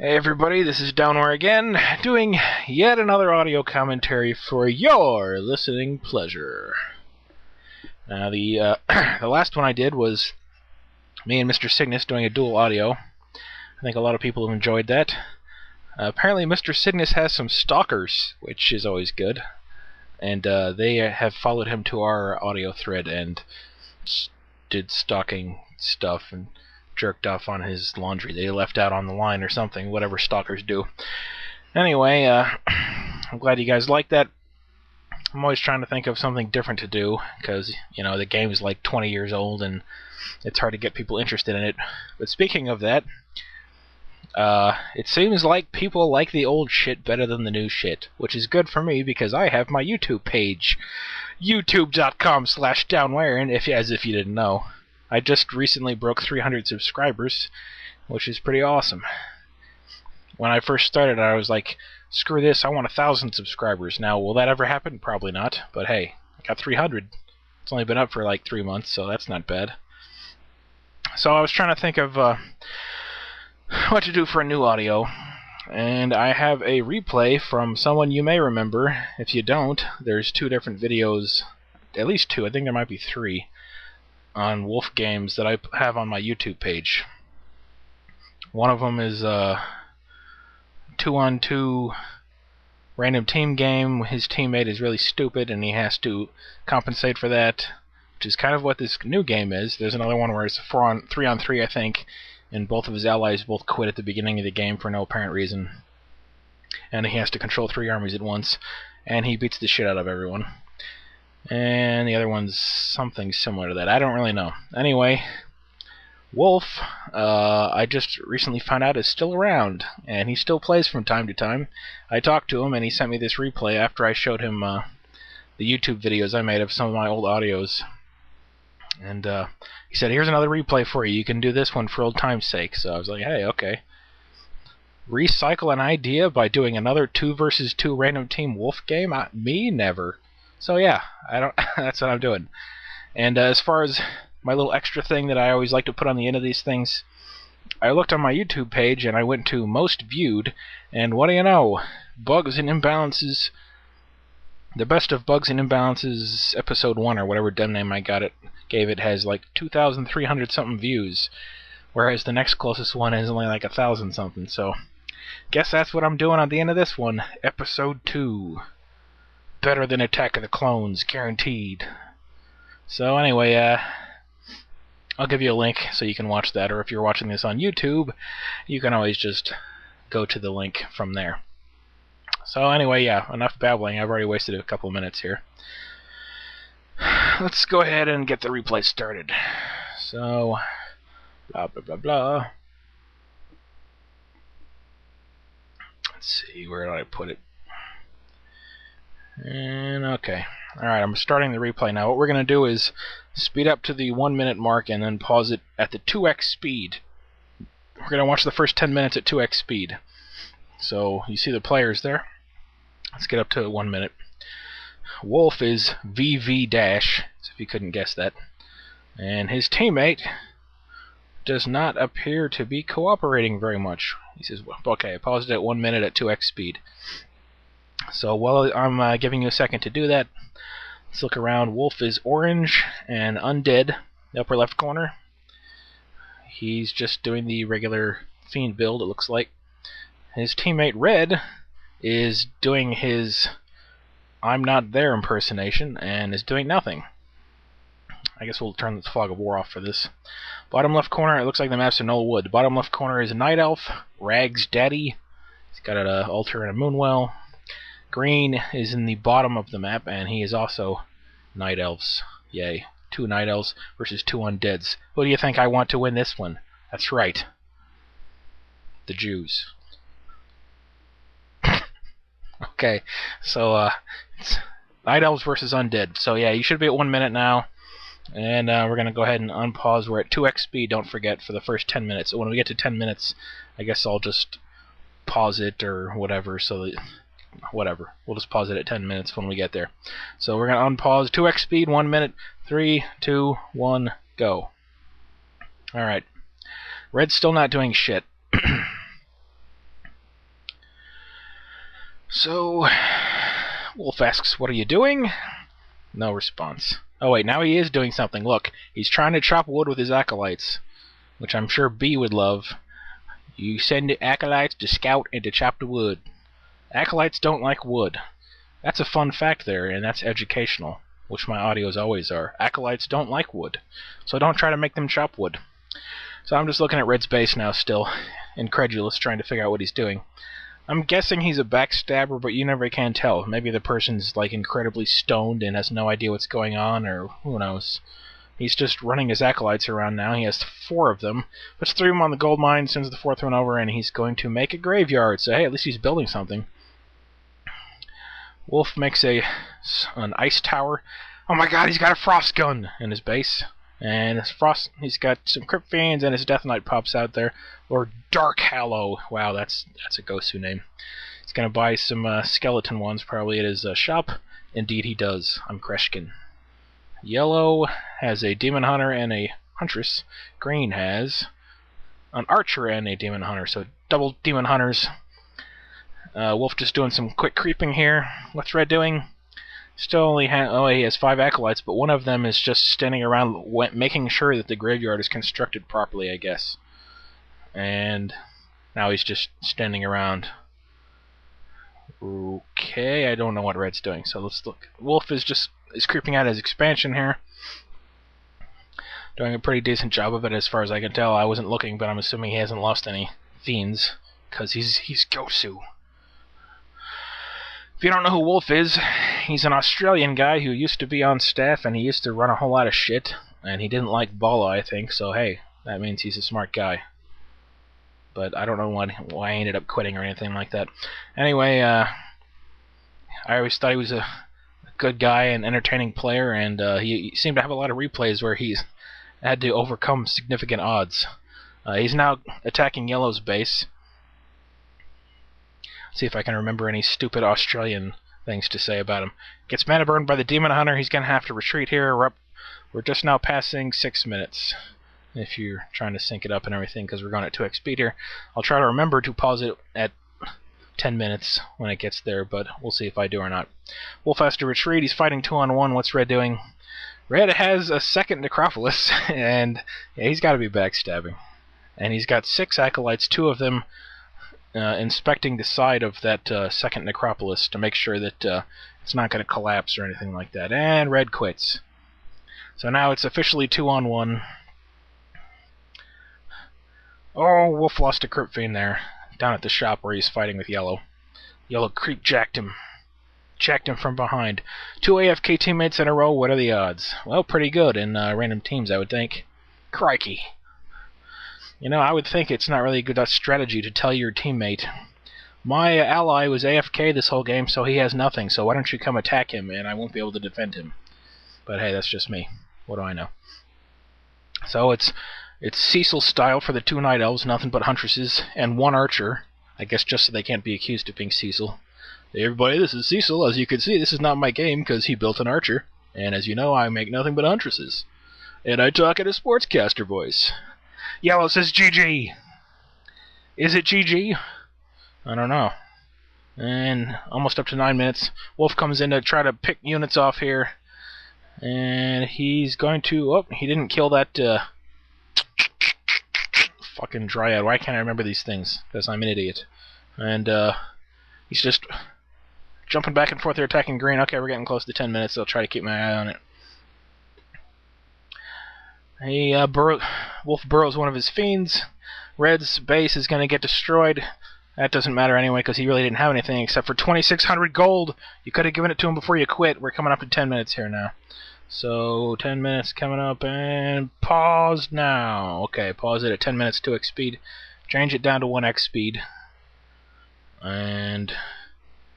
Hey everybody, this is Downwhere again, doing yet another audio commentary for your listening pleasure. Now the the last one I did was me and Mr. Cygnus doing a dual audio. I think a lot of people have enjoyed that. Apparently Mr. Cygnus has some stalkers, which is always good. And they have followed him to our audio thread and did stalking stuff and jerked off on his laundry they left out on the line or something, whatever stalkers do. Anyway, I'm glad you guys like that. I'm always trying to think of something different to do, because, you know, the game is like 20 years old and it's hard to get people interested in it. But speaking of that, it seems like people like the old shit better than the new shit, which is good for me because I have my YouTube page, youtube.com/downwhere, and as if you didn't know. I just recently broke 300 subscribers, which is pretty awesome. When I first started, I was like, screw this, I want 1,000 subscribers. Now, will that ever happen? Probably not, but hey, I got 300. It's only been up for like 3 months, so that's not bad. So I was trying to think of what to do for a new audio, and I have a replay from someone you may remember. If you don't, there's 2 different videos, at least 2, I think there might be 3, on wolf games that I have on my YouTube page. One of them is a 2-on-2 random team game. His teammate is really stupid and he has to compensate for that, which is kind of what this new game is. There's another one where it's a 3-on-3, I think, and both of his allies both quit at the beginning of the game for no apparent reason. And he has to control 3 armies at once, and he beats the shit out of everyone. And the other one's something similar to that. I don't really know. Anyway, Wolf, I just recently found out is still around, and he still plays from time to time. I talked to him, and he sent me this replay after I showed him the YouTube videos I made of some of my old audios. And he said, here's another replay for you. You can do this one for old time's sake. So I was like, hey, okay. Recycle an idea by doing another 2 versus 2 random team wolf game? Me? Never. So yeah, that's what I'm doing. And as far as my little extra thing that I always like to put on the end of these things, I looked on my YouTube page and I went to most viewed, and what do you know? Bugs and Imbalances, the best of Bugs and Imbalances episode 1, or whatever dumb name I gave it, has like 2,300 something views, whereas the next closest one is only like 1,000 something. So guess that's what I'm doing on the end of this one, episode 2. Better than Attack of the Clones, guaranteed. So anyway, I'll give you a link so you can watch that, or if you're watching this on YouTube, you can always just go to the link from there. So anyway, yeah, enough babbling. I've already wasted a couple minutes here. Let's go ahead and get the replay started. So, blah blah blah blah. Let's see, where did I put it? And okay. Alright, I'm starting the replay now. What we're going to do is speed up to the 1 minute mark and then pause it at the 2x speed. We're going to watch the first 10 minutes at 2x speed. So, you see the players there? Let's get up to 1 minute. Wolf is VV dash, if you couldn't guess that. And his teammate does not appear to be cooperating very much. He says, well, okay, I paused it at 1 minute at 2x speed. So while I'm giving you a second to do that, let's look around. Wolf is orange and undead, the upper left corner. He's just doing the regular fiend build, it looks like. His teammate red is doing his I'm not there impersonation and is doing nothing. I guess we'll turn the fog of war off for this. Bottom left corner, it looks like the map's in Knoll Wood. Bottom left corner is a night elf, Rag's daddy. He's got an altar and a moonwell. Green is in the bottom of the map, and he is also night elves. Yay. 2 night elves versus 2 undeads. Who do you think I want to win this one? That's right. The Jews. Okay, so it's night elves versus undead. So yeah, you should be at 1 minute now. And we're going to go ahead and unpause. We're at 2x speed, don't forget, for the first 10 minutes. So when we get to 10 minutes, I guess I'll just pause it or whatever, so that whatever. We'll just pause it at 10 minutes when we get there. So we're going to unpause. 2x speed, 1 minute. 3, 2, 1, go. Alright. Red's still not doing shit. So, Wolf asks, "What are you doing?" No response. Oh wait, now he is doing something. Look, he's trying to chop wood with his acolytes, which I'm sure B would love. You send the acolytes to scout and to chop the wood. Acolytes don't like wood. That's a fun fact there, and that's educational, which my audios always are. Acolytes don't like wood, so don't try to make them chop wood. So I'm just looking at Red's base now still, incredulous, trying to figure out what he's doing. I'm guessing he's a backstabber, but you never can tell. Maybe the person's like incredibly stoned and has no idea what's going on, or who knows. He's just running his acolytes around now. He has 4 of them. Puts 3 of them on the gold mine, sends the 4th one over, and he's going to make a graveyard. So hey, at least he's building something. Wolf makes an ice tower. Oh my god, he's got a frost gun in his base. And his he's got some Crypt Fiends, and his Death Knight pops out there. Or Dark Hallow. Wow, that's a Gosu name. He's going to buy some skeleton ones probably at his shop. Indeed he does. I'm Kreshkin. Yellow has a Demon Hunter and a Huntress. Green has an Archer and a Demon Hunter, so double Demon Hunters. Wolf just doing some quick creeping here. What's Red doing? Still only he has 5 acolytes, but one of them is just standing around making sure that the graveyard is constructed properly, I guess. And now he's just standing around. Okay, I don't know what Red's doing, so let's look. Wolf is creeping out his expansion here. Doing a pretty decent job of it as far as I can tell. I wasn't looking, but I'm assuming he hasn't lost any fiends, because he's Gosu. If you don't know who Wolf is, he's an Australian guy who used to be on staff, and he used to run a whole lot of shit, and he didn't like Bala, I think, so hey, that means he's a smart guy. But I don't know why he ended up quitting or anything like that. Anyway, I always thought he was a good guy and entertaining player, and he seemed to have a lot of replays where he's had to overcome significant odds. He's now attacking Yellow's base. See if I can remember any stupid Australian things to say about him. Gets mana burned by the Demon Hunter. He's going to have to retreat here. We're just now passing 6 minutes, if you're trying to sync it up and everything, because we're going at 2x speed here. I'll try to remember to pause it at 10 minutes when it gets there, but we'll see if I do or not. Wolf has to retreat. He's fighting 2-on-1. What's Red doing? Red has a second Necropolis, and yeah, he's got to be backstabbing. And he's got 6 acolytes, 2 of them inspecting the side of that second Necropolis to make sure that it's not going to collapse or anything like that. And Red quits. So now it's officially 2-on-1. Oh, Wolf lost a Crypt Fiend there, down at the shop where he's fighting with Yellow. Yellow creep jacked him. Jacked him from behind. 2 AFK teammates in a row, what are the odds? Well, pretty good in random teams, I would think. Crickey. You know, I would think it's not really a good strategy to tell your teammate, my ally was AFK this whole game, so he has nothing, so why don't you come attack him, and I won't be able to defend him. But hey, that's just me. What do I know? So it's Cecil style for the 2 Night Elves, nothing but Huntresses, and 1 Archer. I guess just so they can't be accused of being Cecil. Hey everybody, this is Cecil. As you can see, this is not my game, because he built an Archer. And as you know, I make nothing but Huntresses. And I talk in a sportscaster voice. Yellow says GG. Is it GG? I don't know. And almost up to 9 minutes. Wolf comes in to try to pick units off here. And he's going to... Oh, he didn't kill that fucking Dryad. Why can't I remember these things? Because I'm an idiot. And he's just jumping back and forth there, attacking green. Okay, we're getting close to 10 minutes. So I'll try to keep my eye on it. Wolf burrows one of his fiends. Red's base is going to get destroyed. That doesn't matter anyway, because he really didn't have anything except for 2,600 gold. You could have given it to him before you quit. We're coming up to 10 minutes here now. So, 10 minutes coming up, and pause now. Okay, pause it at 10 minutes 2x speed. Change it down to 1x speed. And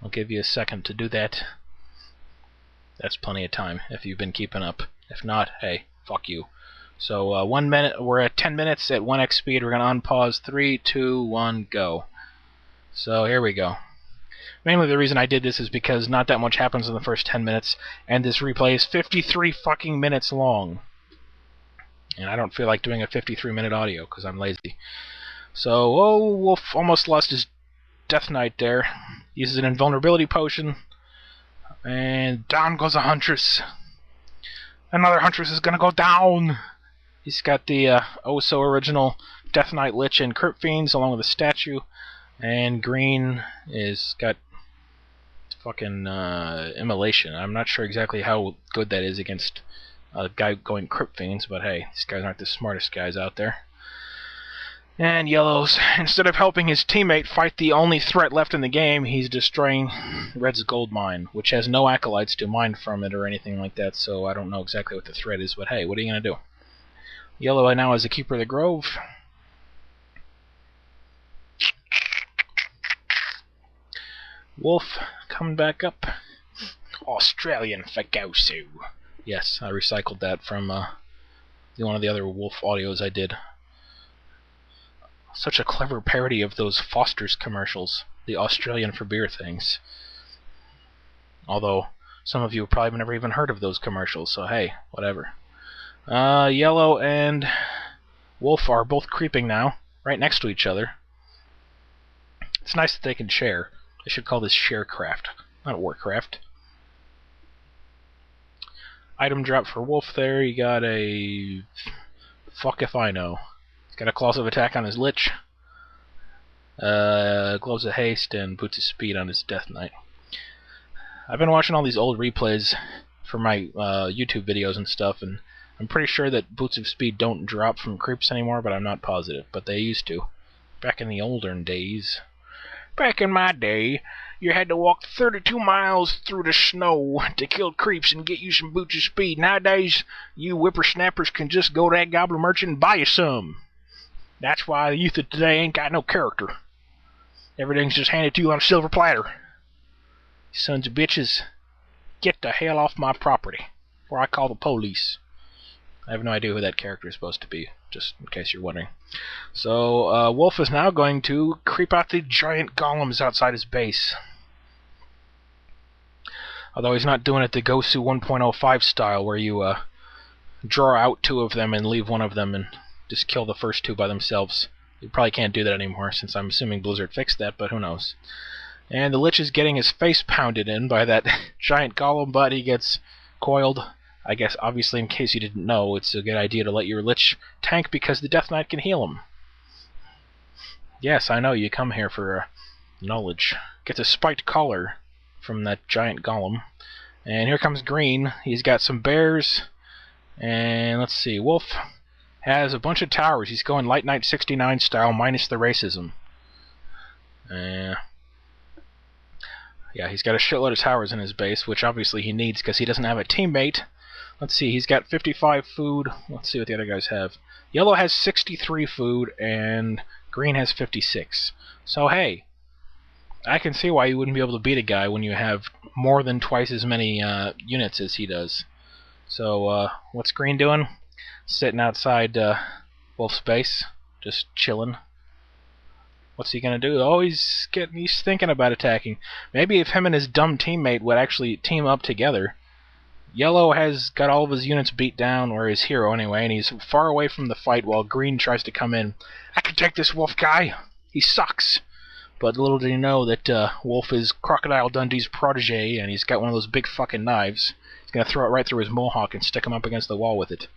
I'll give you a second to do that. That's plenty of time if you've been keeping up. If not, hey, fuck you. So 1 minute, we're at 10 minutes at 1x speed. We're going to unpause. 3, 2, 1, go. So here we go. Mainly the reason I did this is because not that much happens in the first 10 minutes, and this replay is 53 fucking minutes long. And I don't feel like doing a 53-minute audio because I'm lazy. So, oh, Wolf almost lost his Death Knight there. Uses an invulnerability potion. And down goes a Huntress. Another Huntress is gonna go down! He's got the oh-so-original Death Knight Lich and Crypt Fiends along with a statue. And green is got fucking Immolation. I'm not sure exactly how good that is against a guy going Crypt Fiends, but hey, these guys aren't the smartest guys out there. And yellows, instead of helping his teammate fight the only threat left in the game, he's destroying red's gold mine, which has no acolytes to mine from it or anything like that, so I don't know exactly what the threat is, but hey, what are you going to do? Yellow now is the Keeper of the Grove. Wolf coming back up. Australian Fagosu. Yes, I recycled that from one of the other Wolf audios I did. Such a clever parody of those Foster's commercials, the Australian for beer things. Although, some of you have probably never even heard of those commercials, so hey, whatever. Yellow and Wolf are both creeping now, right next to each other. It's nice that they can share. I should call this Sharecraft, not Warcraft. Item drop for Wolf there, you got a... fuck if I know. He's got a Claws of Attack on his Lich, Gloves of Haste, and Boots of Speed on his Death Knight. I've been watching all these old replays for my YouTube videos and stuff, and I'm pretty sure that Boots of Speed don't drop from creeps anymore, but I'm not positive. But they used to. Back in the olden days. Back in my day, you had to walk 32 miles through the snow to kill creeps and get you some Boots of Speed. Nowadays, you whippersnappers can just go to that goblin merchant and buy you some. That's why the youth of today ain't got no character. Everything's just handed to you on a silver platter. Sons of bitches, get the hell off my property, or I call the police. I have no idea who that character is supposed to be, just in case you're wondering. So, Wolf is now going to creep out the giant golems outside his base. Although he's not doing it the Gosu 1.05 style, where you draw out two of them and leave one of them and just kill the first two by themselves. You probably can't do that anymore, since I'm assuming Blizzard fixed that, but who knows. And the Lich is getting his face pounded in by that giant golem, but he gets coiled. I guess, obviously, in case you didn't know, it's a good idea to let your Lich tank because the Death Knight can heal him. Yes, I know, you come here for knowledge. Gets a spiked collar from that giant golem. And here comes Green. He's got some bears. And let's see, Wolf has a bunch of towers. He's going Light Knight 69 style, minus the racism. Yeah, he's got a shitload of towers in his base, which obviously he needs because he doesn't have a teammate. Let's see, he's got 55 food. Let's see what the other guys have. Yellow has 63 food, and green has 56. So hey, I can see why you wouldn't be able to beat a guy when you have more than twice as many units as he does. So, what's green doing? Sitting outside Wolf's base, just chilling. What's he gonna do? Oh, he's thinking about attacking. Maybe if him and his dumb teammate would actually team up together. Yellow has got all of his units beat down, or his hero anyway, and he's far away from the fight while green tries to come in. I can take this Wolf guy. He sucks. But little did he know that Wolf is Crocodile Dundee's protege, and he's got one of those big fucking knives. He's gonna throw it right through his mohawk and stick him up against the wall with it.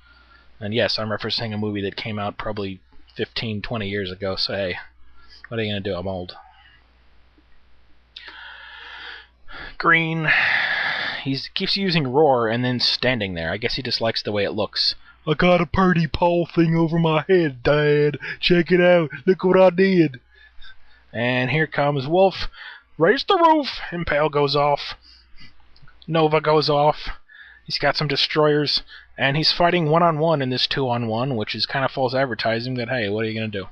And yes, I'm referencing a movie that came out probably 15, 20 years ago, so hey, what are you gonna do? I'm old. Green, he keeps using Roar and then standing there. I guess he just likes the way it looks. I got a party pole thing over my head, Dad. Check it out. Look what I did. And here comes Wolf. Raise the roof! Impale goes off. Nova goes off. He's got some destroyers. And he's fighting one-on-one in this 2-on-1, which is kind of false advertising that, hey, what are you going to do?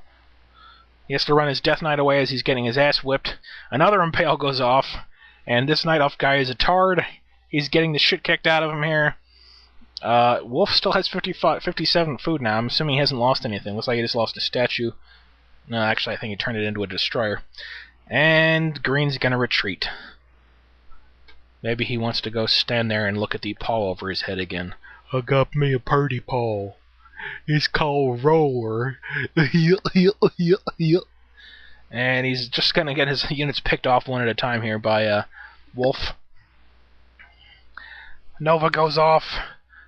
He has to run his Death Knight away as he's getting his ass whipped. Another Impale goes off. And this Night Elf guy is a tard. He's getting the shit kicked out of him here. Wolf still has 57 food now. I'm assuming he hasn't lost anything. Looks like he just lost a statue. No, actually, I think he turned it into a destroyer. And Green's gonna retreat. Maybe he wants to go stand there and look at the paw over his head again. I got me a purty paw. It's called Roar. And he's just going to get his units picked off one at a time here by Wolf. Nova goes off.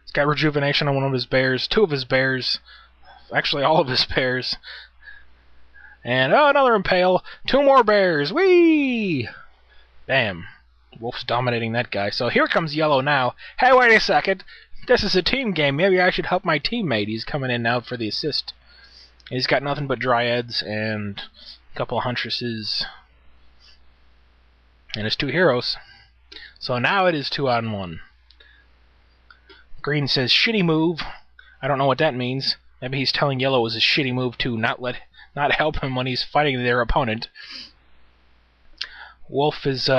He's got rejuvenation on one of his bears. 2 of his bears. Actually, all of his bears. And, oh, another impale. 2 more bears. Whee! Bam. Wolf's dominating that guy. So here comes Yellow now. Hey, wait a second. This is a team game. Maybe I should help my teammate. He's coming in now for the assist. He's got nothing but dryads and a couple of huntresses. And his 2 heroes. So now it is 2-on-1. Green says, shitty move. I don't know what that means. Maybe he's telling Yellow it was a shitty move to not help him when he's fighting their opponent. Wolf is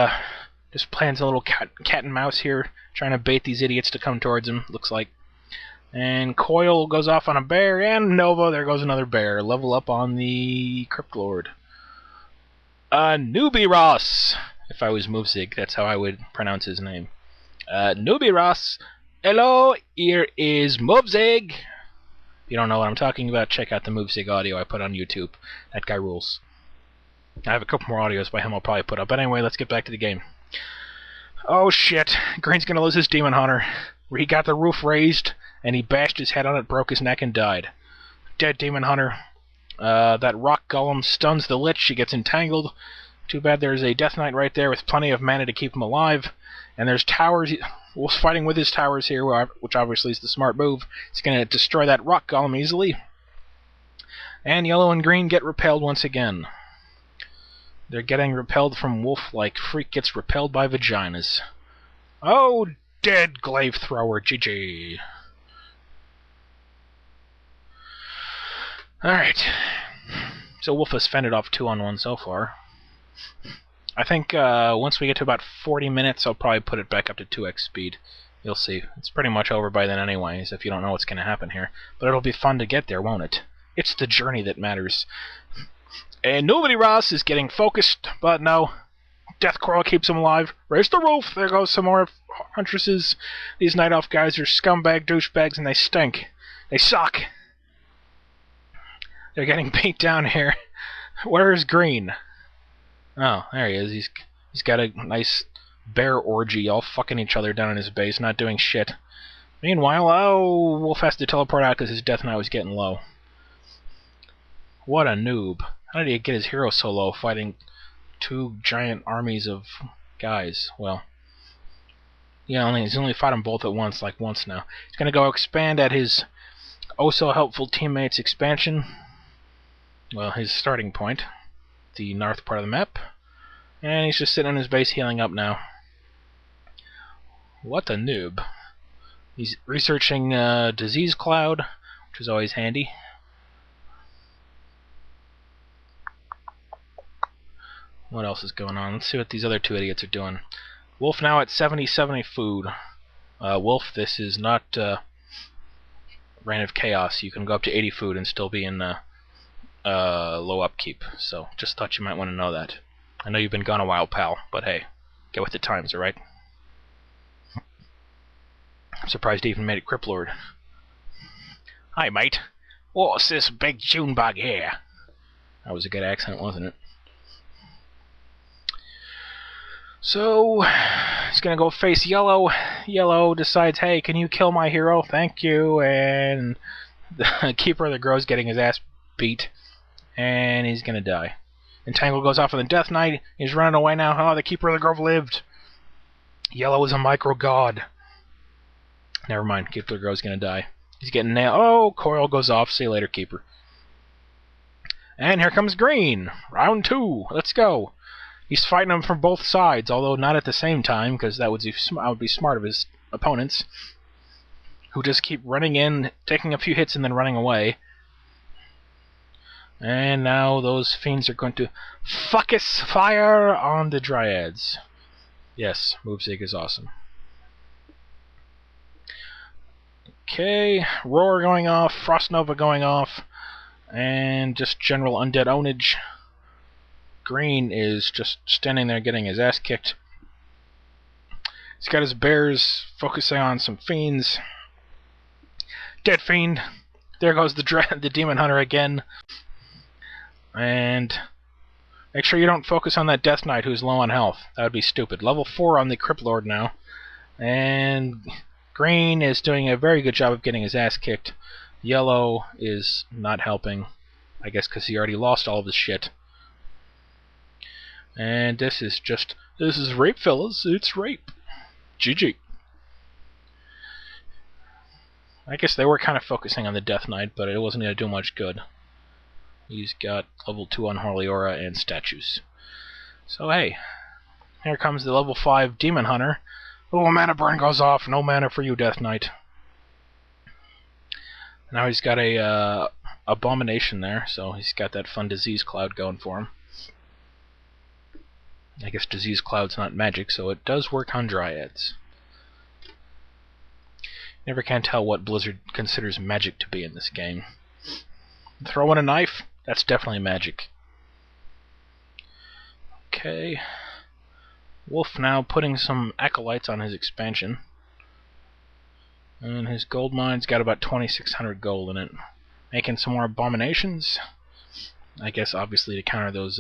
just playing a little cat and mouse here, trying to bait these idiots to come towards him, looks like. And Coil goes off on a bear, and Nova, there goes another bear. Level up on the Crypt Lord. Newbie Ross! If I was Movzig, that's how I would pronounce his name. Newbie Ross, hello, here is Movzig! If you don't know what I'm talking about, check out the Movzig audio I put on YouTube. That guy rules. I have a couple more audios by him I'll probably put up. But anyway, let's get back to the game. Oh shit, Green's gonna lose his Demon Hunter. He got the roof raised, and he bashed his head on it, broke his neck, and died. Dead Demon Hunter. That rock golem stuns the Lich, she gets entangled. Too bad there's a Death Knight right there with plenty of mana to keep him alive. And there's towers. Wolf's fighting with his towers here, which obviously is the smart move. He's gonna destroy that rock golem easily. And Yellow and Green get repelled once again. They're getting repelled from Wolf like Freak gets repelled by vaginas. Oh, dead glaive thrower, GG. Alright. So Wolf has fended off 2-on-1 so far. I think once we get to about 40 minutes, I'll probably put it back up to 2x speed. You'll see. It's pretty much over by then anyways, if you don't know what's going to happen here. But it'll be fun to get there, won't it? It's the journey that matters. And Nobody Ross is getting focused, but no. Death Coral keeps him alive. Raise the roof! There goes some more huntresses. These Night Elf guys are scumbag douchebags and they stink. They suck. They're getting beat down here. Where is Green? Oh, there he is. He's got a nice bear orgy, all fucking each other down in his base, not doing shit. Meanwhile, oh, Wolf has to teleport out because his Death Knight was getting low. What a noob. How did he get his hero so low, fighting 2 giant armies of guys? Well, yeah, he's only fought them both at once, like once now. He's going to go expand at his oh-so-helpful teammates' expansion. Well, his starting point. The north part of the map. And he's just sitting on his base healing up now. What a noob. He's researching Disease Cloud, which is always handy. What else is going on? Let's see what these other 2 idiots are doing. Wolf now at 70 food. Wolf, this is not Reign of Chaos. You can go up to 80 food and still be in low upkeep. So just thought you might want to know that. I know you've been gone a while, pal, but hey, get with the times, alright? I'm surprised he even made it Crypt Lord. Hi, mate. What's this big June bug here? That was a good accent, wasn't it? So, he's gonna go face Yellow. Yellow decides, hey, can you kill my hero? Thank you. And the Keeper of the Grove's getting his ass beat. And he's gonna die. Entangle goes off on the Death Knight. He's running away now. Oh, the Keeper of the Grove lived. Yellow is a micro god. Never mind, Keeper of the Grove's gonna die. He's getting nailed. Oh, Coil goes off. See you later, Keeper. And here comes Green. Round 2. Let's go. He's fighting them from both sides, although not at the same time, because that would be smart of his opponents, who just keep running in, taking a few hits, and then running away. And now those fiends are going to focus fire on the Dryads. Yes, Movzig is awesome. Okay, Roar going off, Frost Nova going off, and just general undead ownage. Green is just standing there getting his ass kicked. He's got his bears focusing on some fiends. Dead fiend. There goes the Demon Hunter again. And Make sure you don't focus on that Death Knight who's low on health. That would be stupid. Level 4 on the Crypt Lord now. And green is doing a very good job of getting his ass kicked. Yellow is not helping. I guess because he already lost all of his shit. And this is rape, fellas. It's rape. GG. I guess they were kind of focusing on the Death Knight, but it wasn't going to do much good. He's got level 2 Unholy Aura and statues. So hey, here comes the level 5 Demon Hunter. Oh, mana burn goes off. No mana for you, Death Knight. Now he's got a abomination there, so he's got that fun disease cloud going for him. I guess disease cloud's not magic, so it does work on dryads. Never can tell what Blizzard considers magic to be in this game. Throw in a knife? That's definitely magic. Okay. Wolf now putting some acolytes on his expansion. And his gold mine's got about 2,600 gold in it. Making some more abominations. I guess obviously to counter those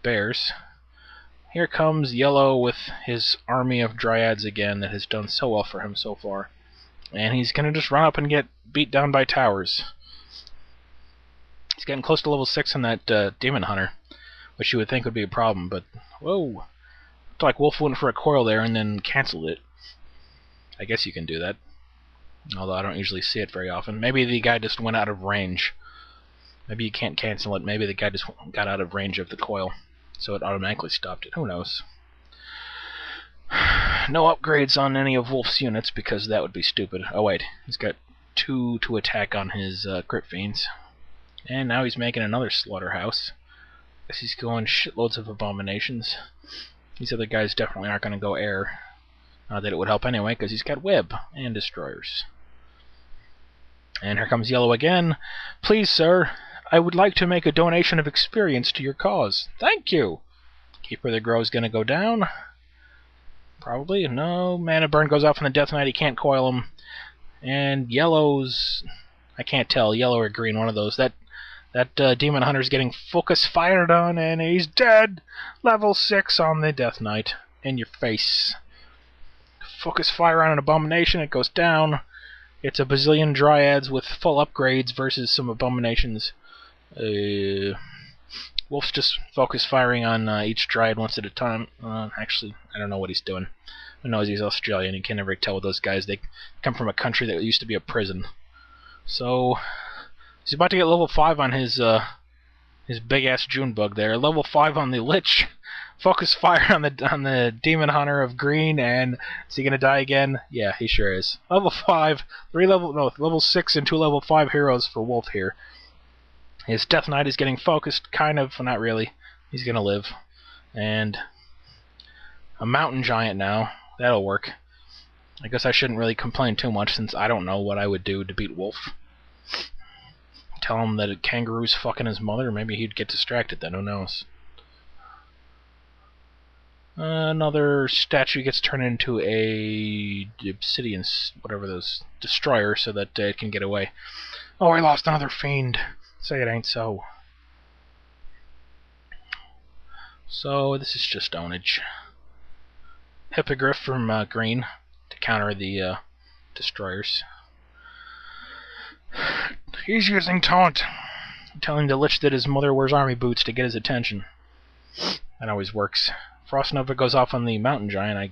bears. Here comes Yellow with his army of dryads again that has done so well for him so far. And he's going to just run up and get beat down by towers. He's getting close to level 6 on that Demon Hunter, which you would think would be a problem, but whoa. Looked like Wolf went for a coil there and then canceled it. I guess you can do that. Although I don't usually see it very often. Maybe the guy just went out of range. Maybe you can't cancel it. Maybe the guy just got out of range of the coil, so it automatically stopped it. Who knows? No upgrades on any of Wolf's units because that would be stupid. Oh wait, he's got 2 to attack on his Crypt Fiends. And now he's making another slaughterhouse. Guess he's going shitloads of abominations. These other guys definitely aren't going to go air. Not that it would help anyway, because he's got web and destroyers. And here comes Yellow again. Please, sir, I would like to make a donation of experience to your cause. Thank you. Keeper of the Grove is going to go down. Probably. No. Mana burn goes off on the Death Knight. He can't coil him. And Yellow's... I can't tell. Yellow or green. One of those. That Demon Hunter's getting focus fired on, and he's dead! Level 6 on the Death Knight. In your face. Focus fire on an abomination. It goes down. It's a bazillion dryads with full upgrades versus some abominations. Wolf's just focus firing on each dryad once at a time. Actually, I don't know what he's doing. Who knows? He's Australian. You can never tell with those guys. They come from a country that used to be a prison. So he's about to get level 5 on his big ass June bug there. Level 5 on the Lich. Focus fire on the Demon Hunter of green, and is he gonna die again? Yeah, he sure is. Level 5, level 6 and 2 level 5 heroes for Wolf here. His Death Knight is getting focused, kind of, not really. He's gonna live. And a Mountain Giant now. That'll work. I guess I shouldn't really complain too much since I don't know what I would do to beat Wolf. Tell him that a kangaroo's fucking his mother, maybe he'd get distracted then, who knows. Another statue gets turned into a obsidian, whatever those, destroyer, so that it can get away. Oh, I lost another fiend. Say it ain't so. So this is just ownage. Hippogriff from green to counter the destroyers. He's using taunt, telling the Lich that his mother wears army boots to get his attention. That always works. Frost Nova goes off on the Mountain Giant, I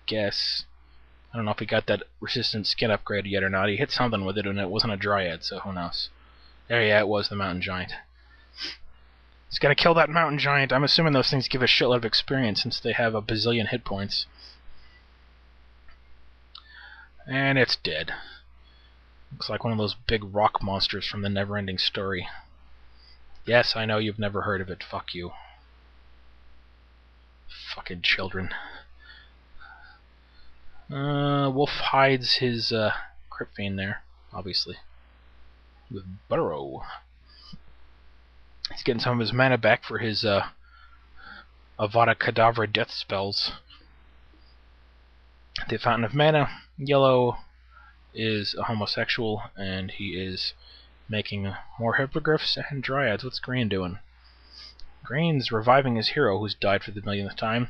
guess. I don't know if he got that resistant skin upgrade yet or not. He hit something with it and it wasn't a Dryad, so who knows. There, yeah, it was the Mountain Giant. He's gonna kill that Mountain Giant. I'm assuming those things give a shitload of experience since they have a bazillion hit points. And it's dead. Looks like one of those big rock monsters from the Neverending Story. Yes, I know you've never heard of it. Fuck you. Fucking children. Wolf hides his Crypt Fiend there, obviously. With Burrow. He's getting some of his mana back for his Avada Kedavra death spells. The Fountain of Mana. Yellow is a homosexual, and he is making more hippogriffs and dryads. What's green doing? Green's reviving his hero who's died for the millionth time,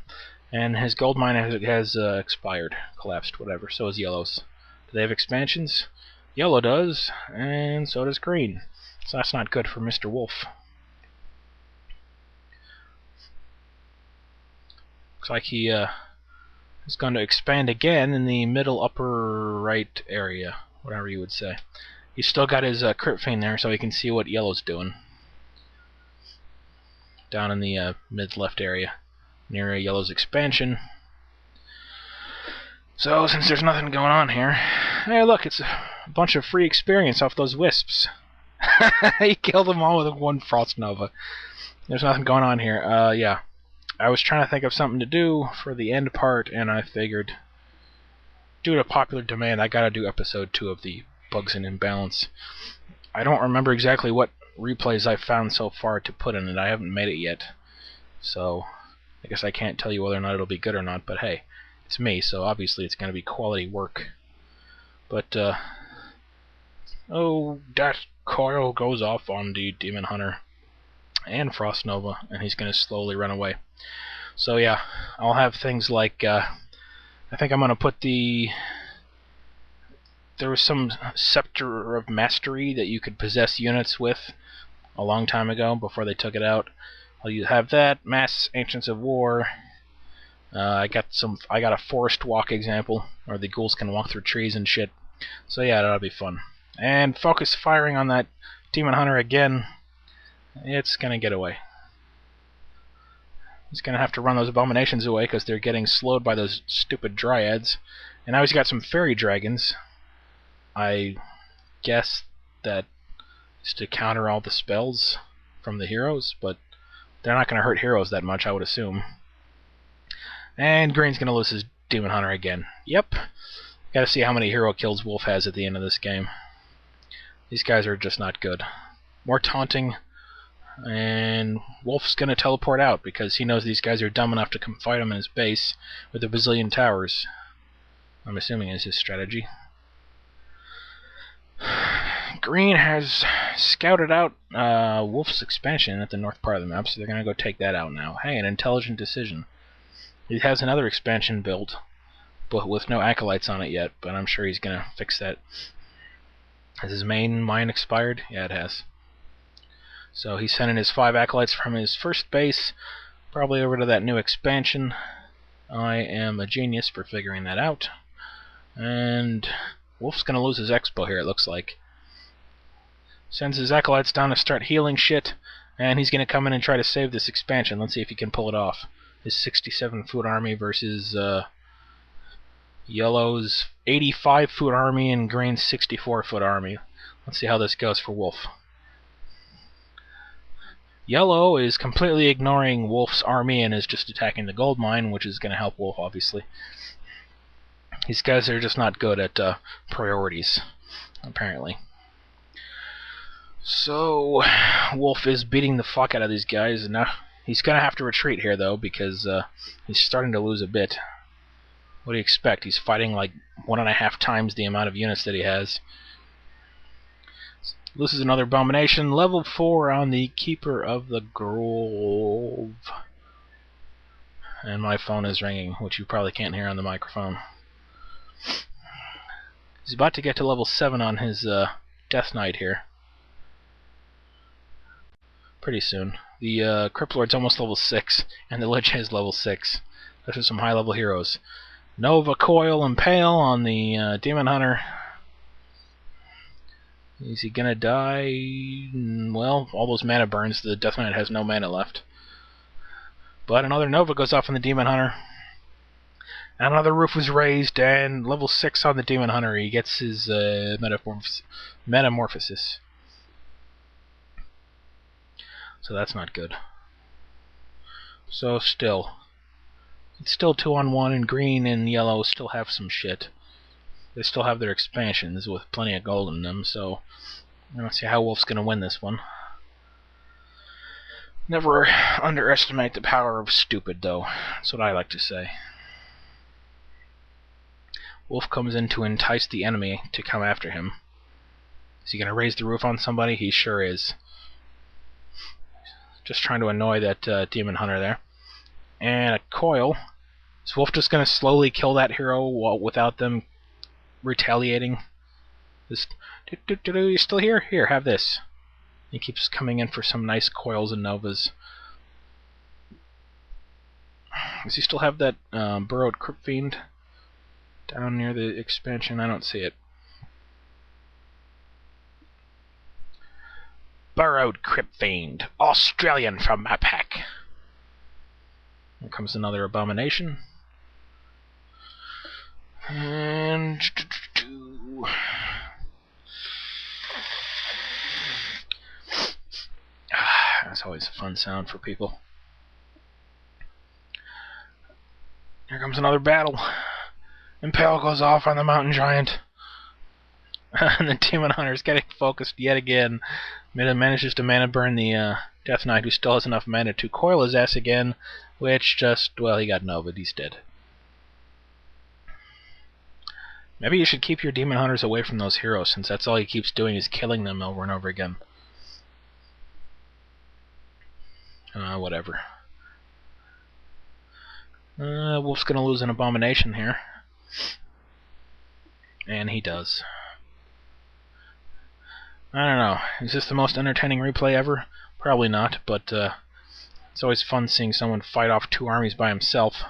and his gold mine has expired, collapsed, whatever. So is Yellow's. Do they have expansions? Yellow does, and so does Green. So that's not good for Mr. Wolf. Looks like he is going to expand again in the middle upper right area, whatever you would say. He's still got his crit feint there, so he can see what Yellow's doing. Down in the mid-left area, near Yellow's expansion. So, since there's nothing going on here... Hey, look, it's a bunch of free experience off those wisps. He killed them all with one Frost Nova. There's nothing going on here. Yeah. I was trying to think of something to do for the end part, and I figured, due to popular demand, I gotta do episode 2 of the Bugs and Imbalance. I don't remember exactly what replays I've found so far to put in it. I haven't made it yet. So, I guess I can't tell you whether or not it'll be good or not, but hey, it's me, so obviously it's gonna be quality work. But, oh, that coil goes off on the Demon Hunter and Frost Nova, and he's gonna slowly run away. So yeah, I'll have things like, I think I'm gonna put the... There was some Scepter of Mastery that you could possess units with a long time ago, before they took it out. I'll have that, Mass Ancients of War. I got a Forest Walk example, where the ghouls can walk through trees and shit. So yeah, that'll be fun. And focus firing on that Demon Hunter again. It's gonna get away. He's gonna have to run those abominations away because they're getting slowed by those stupid dryads. And now he's got some fairy dragons. I guess that is to counter all the spells from the heroes, but they're not gonna hurt heroes that much, I would assume. And Green's gonna lose his Demon Hunter again. Yep. Gotta see how many hero kills Wolf has at the end of this game. These guys are just not good. More taunting, and Wolf's gonna teleport out because he knows these guys are dumb enough to come fight him in his base with a bazillion towers. I'm assuming is his strategy. Green has scouted out Wolf's expansion at the north part of the map, so they're gonna go take that out now. Hey, an intelligent decision. He has another expansion built, but with no acolytes on it yet, but I'm sure he's gonna fix that. Has his main mine expired? Yeah, it has. So he's sending his 5 acolytes from his first base, probably over to that new expansion. I am a genius for figuring that out. And Wolf's gonna lose his expo here, it looks like. Sends his acolytes down to start healing shit, and he's gonna come in and try to save this expansion. Let's see if he can pull it off. His 67-foot army versus Yellow's 85-foot army and Green's 64-foot army. Let's see how this goes for Wolf. Yellow is completely ignoring Wolf's army and is just attacking the gold mine, which is going to help Wolf, obviously. These guys are just not good at priorities, apparently. So, Wolf is beating the fuck out of these guys, and now he's going to have to retreat here, though, because he's starting to lose a bit. What do you expect? He's fighting like 1.5 times the amount of units that he has. Loses another abomination. Level 4 on the Keeper of the Grove. And my phone is ringing, which you probably can't hear on the microphone. He's about to get to level 7 on his Death Knight here. Pretty soon. The Crypt Lord's almost level 6, and the Lich is level 6. Those are some high-level heroes. Nova, Coil, Impale on the Demon Hunter. Is he gonna die? Well, all those mana burns. The Death Knight has no mana left. But another Nova goes off on the Demon Hunter. And another roof was raised, and level 6 on the Demon Hunter. He gets his Metamorphosis. So that's not good. So still. It's still 2-on-1, and Green and Yellow still have some shit. They still have their expansions with plenty of gold in them, so let's see how Wolf's gonna win this one. Never underestimate the power of stupid, though. That's what I like to say. Wolf comes in to entice the enemy to come after him. Is he gonna raise the roof on somebody? He sure is. Just trying to annoy that demon hunter there. And a coil. Is Wolf just going to slowly kill that hero without them retaliating? Just, you still here? Here, have this. He keeps coming in for some nice coils and novas. Does he still have that burrowed Crypt Fiend down near the expansion? I don't see it. Burrowed Crypt Fiend, Australian from my pack. Here comes another abomination. And that's always a fun sound for people. Here comes another battle. Impale goes off on the mountain giant. And the demon hunter is getting focused yet again. Manages to mana burn the Death Knight, who still has enough mana to coil his ass again, which just, well, he got Nova'd, he's dead. Maybe you should keep your demon hunters away from those heroes, since that's all he keeps doing is killing them over and over again. Whatever. Wolf's gonna lose an abomination here. And he does. I don't know. Is this the most entertaining replay ever? Probably not, but it's always fun seeing someone fight off 2 armies by himself.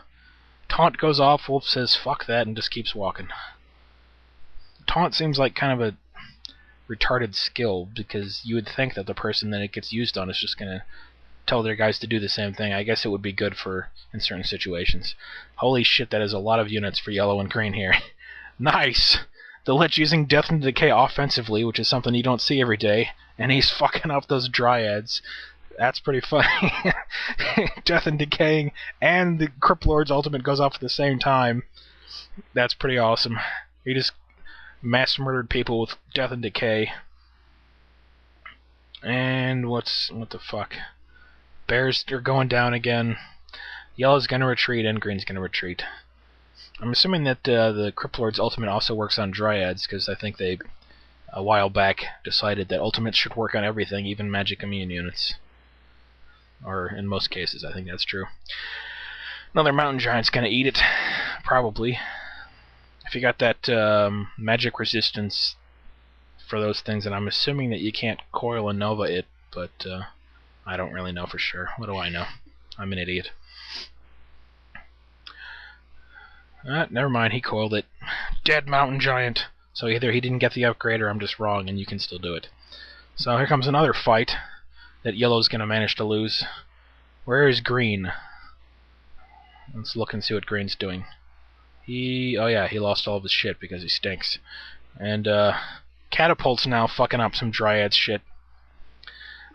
Taunt goes off, Wolf says fuck that and just keeps walking. Taunt seems like kind of a retarded skill, because you would think that the person that it gets used on is just going to tell their guys to do the same thing. I guess it would be good for in certain situations. Holy shit, that is a lot of units for yellow and green here. Nice! The Lich using Death and Decay offensively, which is something you don't see every day, and he's fucking up those Dryads. That's pretty funny. Death and Decaying, and the Crypt Lord's ultimate goes off at the same time. That's pretty awesome. He just mass murdered people with Death and Decay. And what the fuck? Bears are going down again. Yellow's gonna retreat and green's gonna retreat. I'm assuming that the Crypt Lord's ultimate also works on Dryads, because I think they, a while back, decided that ultimates should work on everything, even magic immune units. Or in most cases, I think that's true. Another mountain giant's gonna eat it, probably. If you got that magic resistance for those things, and I'm assuming that you can't coil and nova it, but I don't really know for sure. What do I know? I'm an idiot. Never mind, he coiled it. Dead mountain giant. So either he didn't get the upgrade or I'm just wrong and you can still do it. So here comes another fight that yellow's going to manage to lose. Where is green? Let's look and see what green's doing. Oh yeah, he lost all of his shit because he stinks. And Catapult's now fucking up some Dryad shit.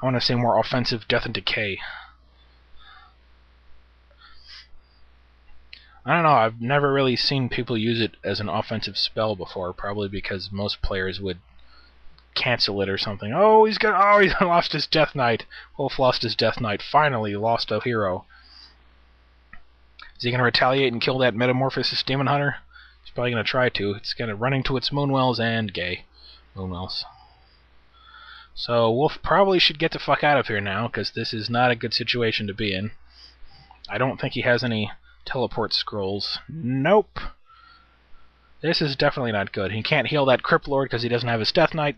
I want to see more offensive Death and Decay. I don't know, I've never really seen people use it as an offensive spell before, probably because most players would cancel it or something. Oh, he's lost his Death Knight. Wolf lost his Death Knight. Finally lost a hero. Is he going to retaliate and kill that Metamorphosis Demon Hunter? He's probably going to try to. It's going to run into its Moonwells and gay Moonwells. So Wolf probably should get the fuck out of here now, because this is not a good situation to be in. I don't think he has any teleport scrolls. Nope. This is definitely not good. He can't heal that Crypt Lord because he doesn't have his Death Knight.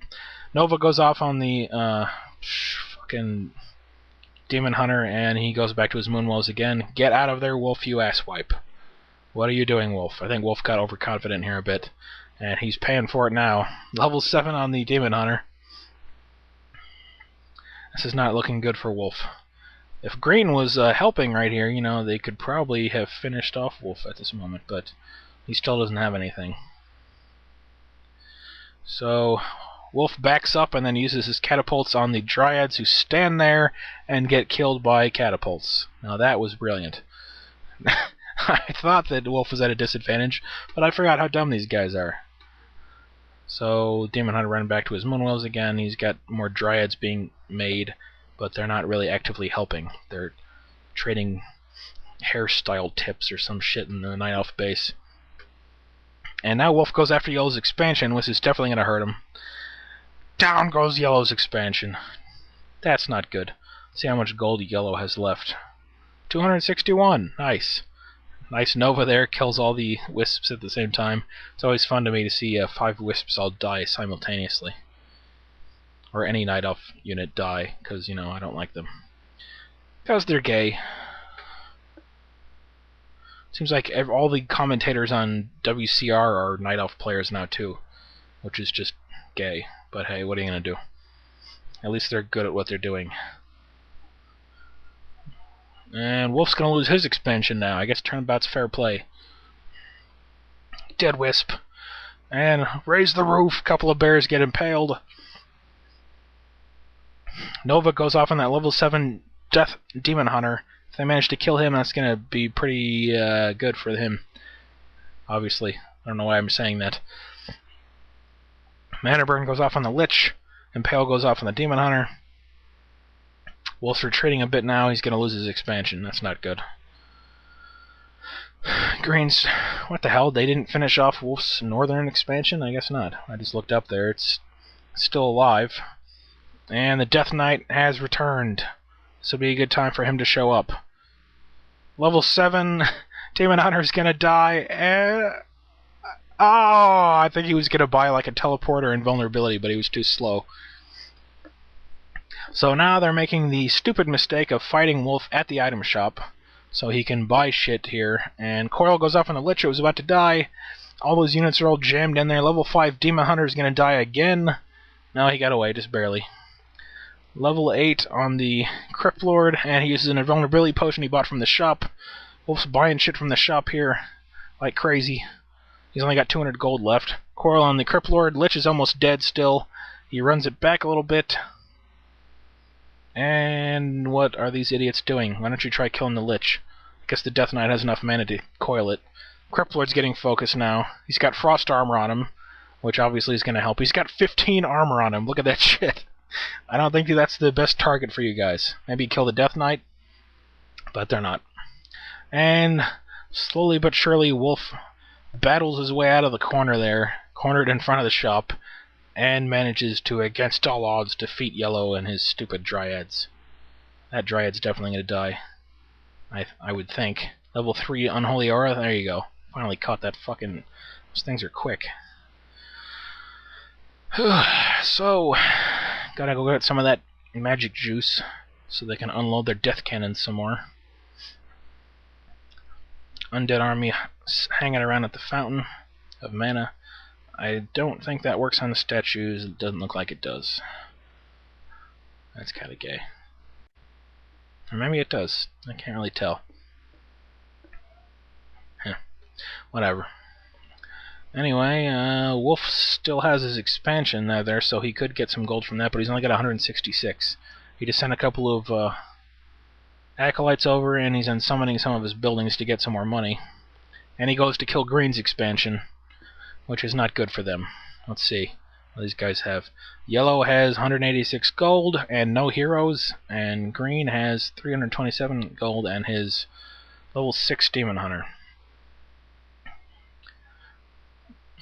Nova goes off on the fucking Demon Hunter, and he goes back to his Moonwells again. Get out of there, Wolf, you asswipe. What are you doing, Wolf? I think Wolf got overconfident here a bit, and he's paying for it now. Level 7 on the Demon Hunter. This is not looking good for Wolf. If green was helping right here, you know, they could probably have finished off Wolf at this moment, but he still doesn't have anything. So Wolf backs up and then uses his catapults on the Dryads, who stand there and get killed by catapults. Now that was brilliant. I thought that Wolf was at a disadvantage, but I forgot how dumb these guys are. So Demon Hunter ran back to his Moonwells again. He's got more Dryads being made, but they're not really actively helping. They're trading hairstyle tips or some shit in the Night Elf base. And now Wolf goes after Yellow's expansion, which is definitely going to hurt him. Down goes Yellow's expansion. That's not good. See how much gold yellow has left. 261! Nice. Nice Nova there, kills all the wisps at the same time. It's always fun to me to see 5 wisps all die simultaneously. Or any Night Elf unit die, because, you know, I don't like them. Because they're gay. Seems like all the commentators on WCR are Night Elf players now too, which is just gay. But hey, what are you gonna do? At least they're good at what they're doing. And Wolf's gonna lose his expansion now. I guess turnabout's fair play. Dead Wisp. And raise the roof. Couple of bears get impaled. Nova goes off on that level 7 Death Demon Hunter. If they manage to kill him, that's going to be pretty good for him. Obviously. I don't know why I'm saying that. Mana Burn goes off on the Lich. Impale goes off on the Demon Hunter. Wolf's retreating a bit now. He's going to lose his expansion. That's not good. Greens, what the hell? They didn't finish off Wolf's northern expansion? I guess not. I just looked up there. It's still alive. And the Death Knight has returned. This will be a good time for him to show up. Level 7 Demon Hunter's gonna die. And oh, I think he was gonna buy like a teleporter invulnerability, but he was too slow. So now they're making the stupid mistake of fighting Wolf at the item shop, so he can buy shit here. And Coil goes off on the Lich, who was about to die. All those units are all jammed in there. Level 5 Demon Hunter is gonna die again. No, he got away, just barely. Level 8 on the Crypt Lord, and he uses an invulnerability potion he bought from the shop. Wolf's buying shit from the shop here like crazy. He's only got 200 gold left. Coral on the Crypt Lord. Lich is almost dead still. He runs it back a little bit. And what are these idiots doing? Why don't you try killing the Lich? I guess the Death Knight has enough mana to coil it. Crypt Lord's getting focused now. He's got frost armor on him, which obviously is going to help. He's got 15 armor on him. Look at that shit. I don't think that's the best target for you guys. Maybe kill the Death Knight, but they're not. And slowly but surely, Wolf battles his way out of the corner there, cornered in front of the shop, and manages to, against all odds, defeat Yellow and his stupid Dryads. That Dryad's definitely going to die, I would think. Level 3 Unholy Aura, there you go. Finally caught that fucking... Those things are quick. So... Gotta go get some of that magic juice so they can unload their death cannons some more. Undead army hanging around at the fountain of mana. I don't think that works on the statues. It doesn't look like it does. That's kind of gay. Or maybe it does. I can't really tell. Whatever. Anyway, Wolf still has his expansion there, so he could get some gold from that, but he's only got 166. He just sent a couple of acolytes over, and he's unsummoning some of his buildings to get some more money. And he goes to kill Green's expansion, which is not good for them. Let's see what these guys have. Yellow has 186 gold and no heroes, and Green has 327 gold and his level 6 Demon Hunter.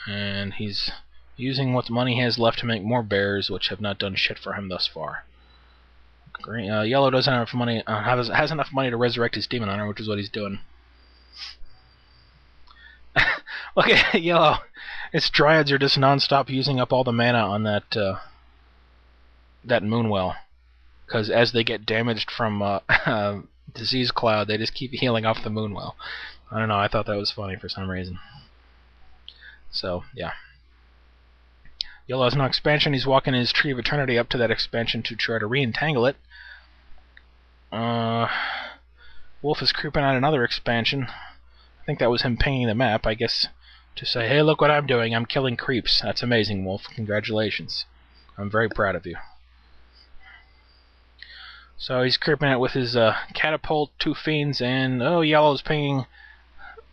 And he's using what money he has left to make more bears, which have not done shit for him thus far. Green, Yellow doesn't have enough money. Has enough money to resurrect his Demon Hunter, which is what he's doing. Look at Yellow. Its Dryads are just non-stop using up all the mana on that that Moonwell, because as they get damaged from Disease Cloud, they just keep healing off the Moonwell. I don't know. I thought that was funny for some reason. So, yeah. Yellow has no expansion. He's walking his Tree of Eternity up to that expansion to try to re-entangle it. Wolf is creeping out another expansion. I think that was him pinging the map, I guess, to say, hey, look what I'm doing. I'm killing creeps. That's amazing, Wolf. Congratulations. I'm very proud of you. So he's creeping out with his catapult, 2 fiends, and, oh, Yellow's pinging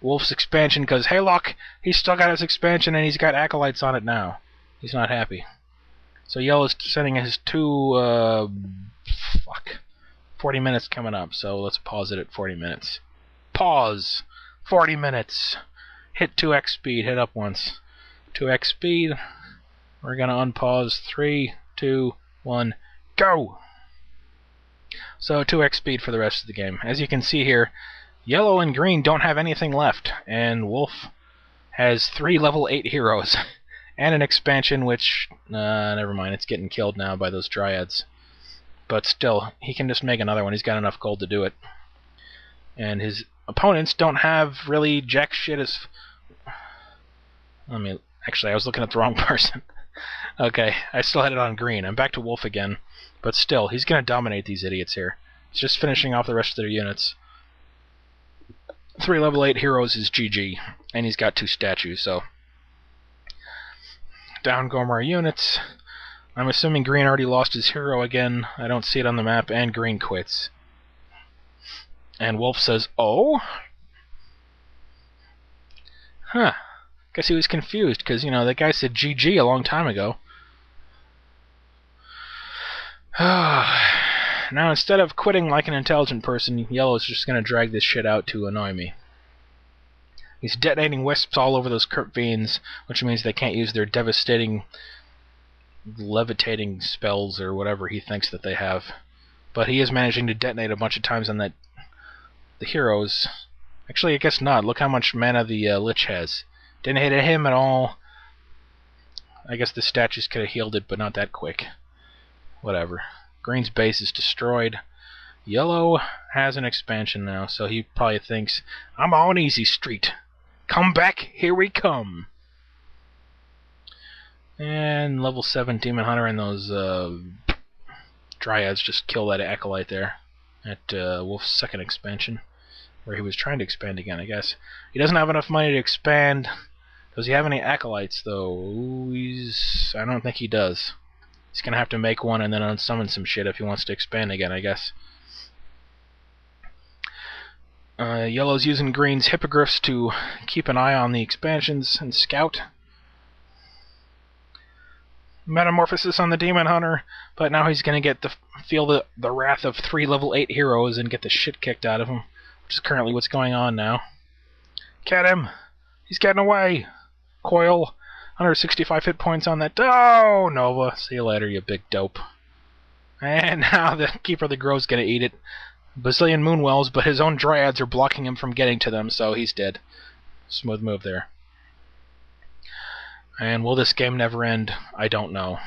Wolf's expansion because, hey, look, he's still got his expansion and he's got acolytes on it now. He's not happy. So Yellow's sending his 2, 40 minutes coming up, so let's pause it at 40 minutes. Pause! 40 minutes! Hit 2x speed, hit up once. 2x speed. We're gonna unpause. 3, 2, 1, go! So 2x speed for the rest of the game. As you can see here, yellow and green don't have anything left, and Wolf has 3 level 8 heroes. And an expansion which, never mind, it's getting killed now by those dryads. But still, he can just make another one. He's got enough gold to do it. And his opponents don't have really jack shit as... Actually, I was looking at the wrong person. Okay, I still had it on green. I'm back to Wolf again. But still, he's going to dominate these idiots here. He's just finishing off the rest of their units. 3 level 8 heroes is GG. And he's got 2 statues, so... Down go more units. I'm assuming green already lost his hero again. I don't see it on the map, and green quits. And Wolf says, "Oh? Huh. Guess he was confused, because, you know, that guy said GG a long time ago." Now, instead of quitting like an intelligent person, Yellow's just going to drag this shit out to annoy me. He's detonating wisps all over those Crypt Fiends, which means they can't use their devastating, levitating spells or whatever he thinks that they have. But he is managing to detonate a bunch of times on the heroes. Actually, I guess not. Look how much mana the Lich has. Didn't hit him at all. I guess the statues could have healed it, but not that quick. Whatever. Green's base is destroyed. Yellow has an expansion now, so he probably thinks, "I'm on easy street. Come back, here we come." And level 7 Demon Hunter and those Dryads just kill that Acolyte there at Wolf's second expansion, where he was trying to expand again, I guess. He doesn't have enough money to expand. Does he have any Acolytes, though? I don't think he does. He's going to have to make one and then unsummon some shit if he wants to expand again, I guess. Yellow's using green's hippogriffs to keep an eye on the expansions and scout. Metamorphosis on the Demon Hunter, but now he's going to get feel the wrath of 3 level 8 heroes and get the shit kicked out of him, which is currently what's going on now. Get him! He's getting away! Coil, 165 hit points on that. Oh, Nova, see you later, you big dope. And now the Keeper of the Grove's going to eat it. Bazillion Moonwells, but his own Dryads are blocking him from getting to them, so he's dead. Smooth move there. And will this game never end? I don't know.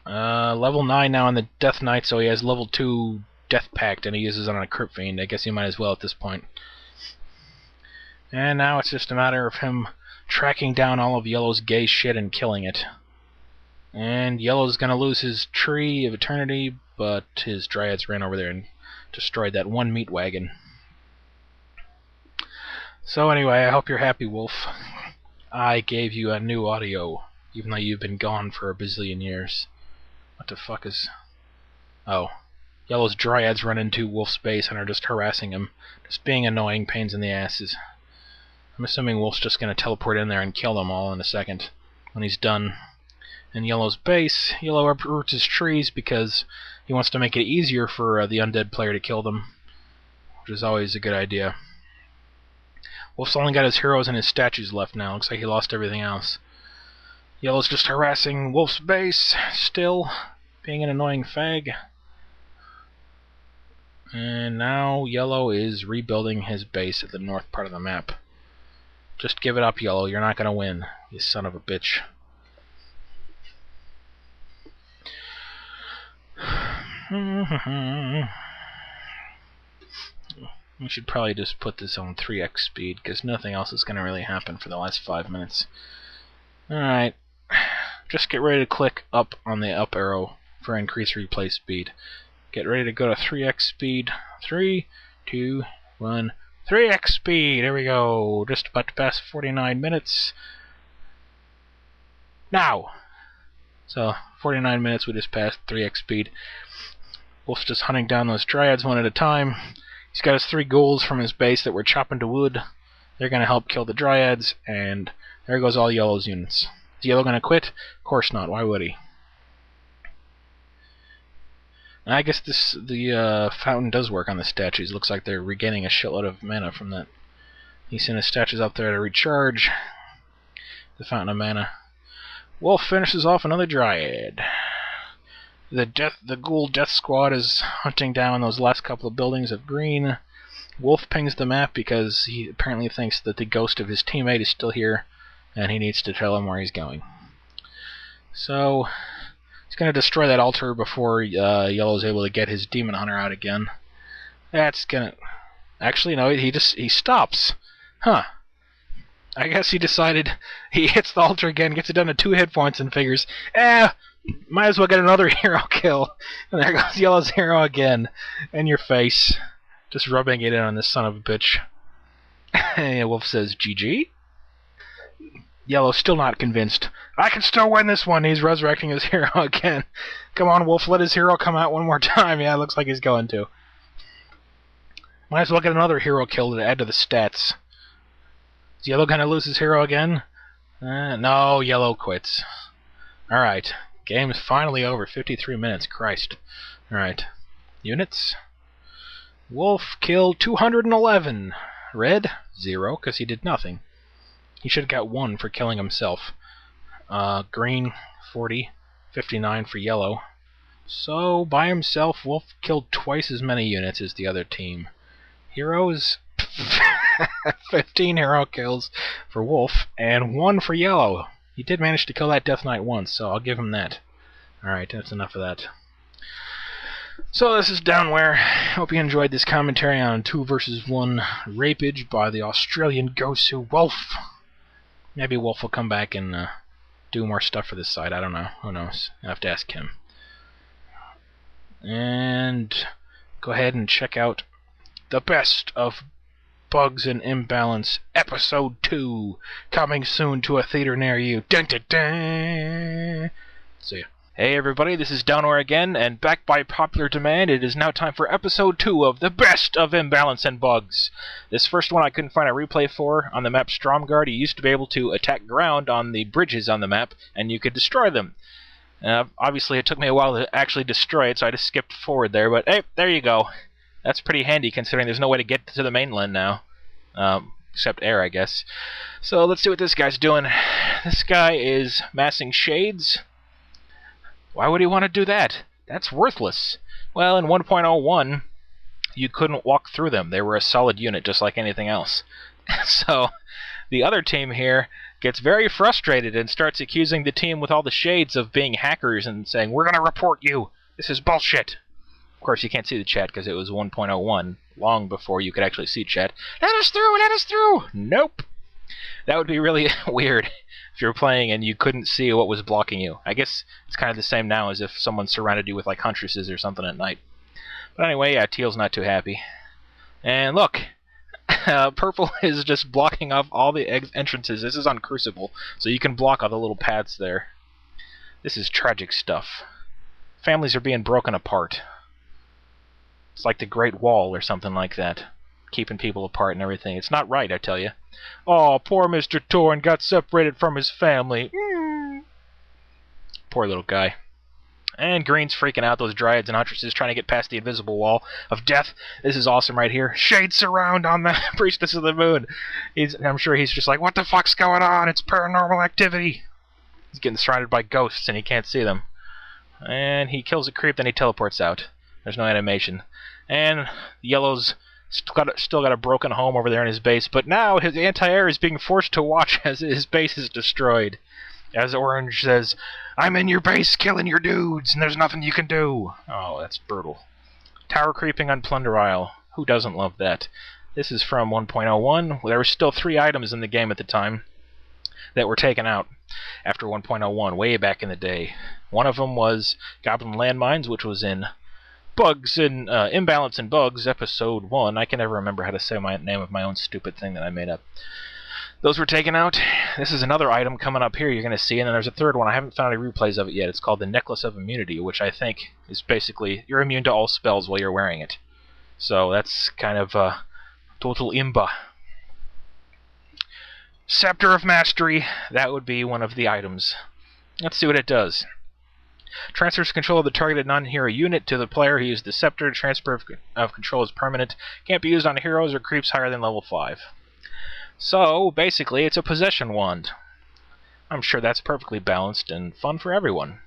Level 9 now on the Death Knight, so he has level 2 Death Pact, and he uses it on a Crypt Fiend. I guess he might as well at this point. And now it's just a matter of him tracking down all of Yellow's gay shit and killing it. And Yellow's gonna lose his Tree of Eternity, but his Dryads ran over there and destroyed that one meat wagon. So anyway, I hope you're happy, Wolf. I gave you a new audio, even though you've been gone for a bazillion years. What the fuck is... Oh. Yellow's Dryads run into Wolf's base and are just harassing him. Just being annoying pains in the asses. I'm assuming Wolf's just going to teleport in there and kill them all in a second when he's done. In Yellow's base, Yellow uproots his trees because he wants to make it easier for the undead player to kill them, which is always a good idea. Wolf's only got his heroes and his statues left now. Looks like he lost everything else. Yellow's just harassing Wolf's base, still being an annoying fag. And now Yellow is rebuilding his base at the north part of the map. Just give it up, Yellow. You're not going to win, you son of a bitch. We should probably just put this on 3x speed, because nothing else is going to really happen for the last 5 minutes. Alright. Just get ready to click up on the up arrow for increased replay speed. Get ready to go to 3x speed. 3, 2, 1... 3x speed! There we go. Just about to pass 49 minutes. Now! So, 49 minutes, we just passed 3x speed. Wolf's just hunting down those Dryads one at a time. He's got his 3 ghouls from his base that were chopping to wood. They're going to help kill the Dryads, and there goes all Yellow's units. Is Yellow going to quit? Of course not. Why would he? And I guess the fountain does work on the statues. Looks like they're regaining a shitload of mana from that. He's sent his statues up there to recharge the fountain of mana. Wolf finishes off another Dryad. The ghoul death squad is hunting down those last couple of buildings of green. Wolf pings the map because he apparently thinks that the ghost of his teammate is still here, and he needs to tell him where he's going. So he's going to destroy that altar before Yellow's able to get his demon hunter out again. That's gonna... Actually, no, he stops. Huh. I guess he decided he hits the altar again, gets it down to 2 hit points, and figures, might as well get another hero kill. And there goes Yellow's hero again. In your face. Just rubbing it in on this son of a bitch. And Wolf says, GG? Yellow's still not convinced. I can still win this one. He's resurrecting his hero again. Come on, Wolf, let his hero come out one more time. Yeah, it looks like he's going to. Might as well get another hero kill to add to the stats. Is Yellow going to lose his hero again? No, Yellow quits. Alright. Game is finally over. 53 minutes. Christ. Alright. Units. Wolf killed 211. Red, 0, because he did nothing. He should have got 1 for killing himself. Green, 40. 59 for Yellow. So, by himself, Wolf killed twice as many units as the other team. Heroes... 15 hero kills for Wolf, and 1 for Yellow. He did manage to kill that Death Knight once, so I'll give him that. Alright, that's enough of that. So this is Downwhere. Hope you enjoyed this commentary on 2 vs 1 rapage by the Australian Gosu Wolf. Maybe Wolf will come back and do more stuff for this side. I don't know. Who knows? I'll have to ask him. And go ahead and check out the best of Bugs and Imbalance, Episode 2, coming soon to a theater near you. Dun, dun, dun. See ya. Hey everybody, this is Downwhere again, and back by popular demand, it is now time for Episode 2 of the best of Imbalance and Bugs. This first one I couldn't find a replay for. On the map Stromgard, you used to be able to attack ground on the bridges on the map, and you could destroy them. Obviously, it took me a while to actually destroy it, so I just skipped forward there, but hey, there you go. That's pretty handy, considering there's no way to get to the mainland now. Except air, I guess. So let's see what this guy's doing. This guy is massing shades. Why would he want to do that? That's worthless. Well, in 1.01, you couldn't walk through them. They were a solid unit, just like anything else. So the other team here gets very frustrated and starts accusing the team with all the shades of being hackers and saying, "We're going to report you. This is bullshit." Of course, you can't see the chat because it was 1.01, long before you could actually see chat. Let us through! Let us through! Nope! That would be really weird if you were playing and you couldn't see what was blocking you. I guess it's kind of the same now as if someone surrounded you with like huntresses or something at night. But anyway, yeah, Teal's not too happy. And look! Purple is just blocking off all the entrances. This is on Crucible, so you can block all the little paths there. This is tragic stuff. Families are being broken apart. It's like the Great Wall or something like that. Keeping people apart and everything. It's not right, I tell you. Oh, poor Mr. Torn got separated from his family. Poor little guy. And Green's freaking out. Those Dryads and Huntresses trying to get past the invisible wall of death. This is awesome right here. Shade surround on the Priestess of the Moon. I'm sure he's just like, what the fuck's going on? It's paranormal activity. He's getting surrounded by ghosts and he can't see them. And he kills a creep, then he teleports out. There's no animation. And Yellow's still got a broken home over there in his base, but now his anti-air is being forced to watch as his base is destroyed. As Orange says, "I'm in your base killing your dudes, and there's nothing you can do." Oh, that's brutal. Tower creeping on Plunder Isle. Who doesn't love that? This is from 1.01. There were still 3 items in the game at the time that were taken out after 1.01, way back in the day. One of them was Goblin Landmines, which was in Bugs and Imbalance and Bugs, Episode 1. I can never remember how to say my name of my own stupid thing that I made up. Those were taken out. This is another item coming up here you're going to see, and then there's a third one. I haven't found any replays of it yet. It's called the Necklace of Immunity, which I think is basically you're immune to all spells while you're wearing it. So that's kind of total imba. Scepter of Mastery, that would be one of the items. Let's see what it does. Transfers control of the targeted non-hero unit to the player who used the scepter. Transfer of control is permanent. Can't be used on heroes or creeps higher than level 5. So, basically, it's a possession wand. I'm sure that's perfectly balanced and fun for everyone.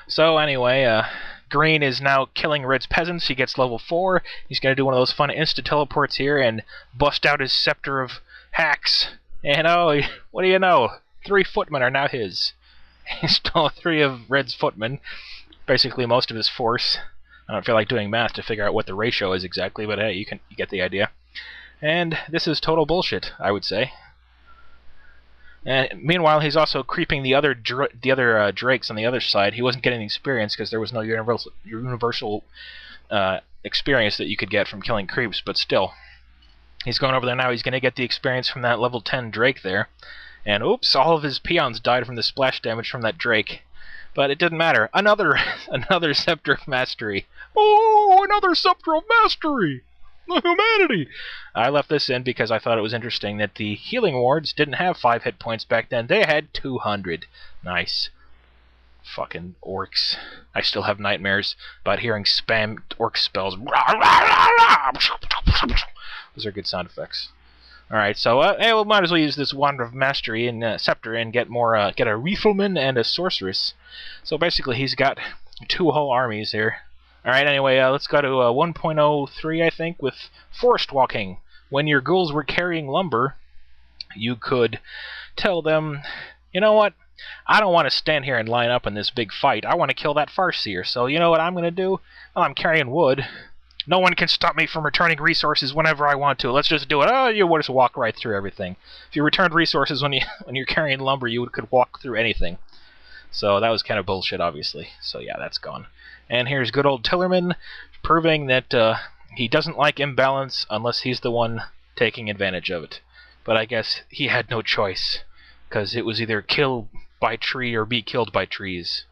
So anyway, Green is now killing Red's peasants. He gets level 4. He's going to do one of those fun insta-teleports here and bust out his scepter of hacks. And oh, what do you know? 3 footmen are now his. He stole 3 of Red's footmen, basically most of his force. I don't feel like doing math to figure out what the ratio is exactly, but hey, you get the idea. And this is total bullshit, I would say. And meanwhile, he's also creeping the other drakes on the other side. He wasn't getting experience because there was no universal experience that you could get from killing creeps, but still. He's going over there now. He's going to get the experience from that level 10 drake there. And oops, all of his peons died from the splash damage from that drake. But it didn't matter. Another Scepter of Mastery. Oh, another Scepter of Mastery! The humanity! I left this in because I thought it was interesting that the healing wards didn't have 5 hit points back then. They had 200. Nice. Fucking orcs. I still have nightmares about hearing spam orc spells. Those are good sound effects. Alright, so hey, we might as well use this Wand of Mastery and Scepter and get get a Rifleman and a Sorceress. So basically he's got 2 whole armies here. Alright, anyway, let's go to 1.03, I think, with Forest Walking. When your ghouls were carrying lumber, you could tell them, you know what, I don't want to stand here and line up in this big fight. I want to kill that Farseer, so you know what I'm going to do? Well, I'm carrying wood. No one can stop me from returning resources whenever I want to. Let's just do it. Oh, you would just walk right through everything. If you returned resources when you're carrying lumber, you could walk through anything. So that was kind of bullshit, obviously. So yeah, that's gone. And here's good old Tillerman, proving that he doesn't like imbalance unless he's the one taking advantage of it. But I guess he had no choice, because it was either kill by tree or be killed by trees.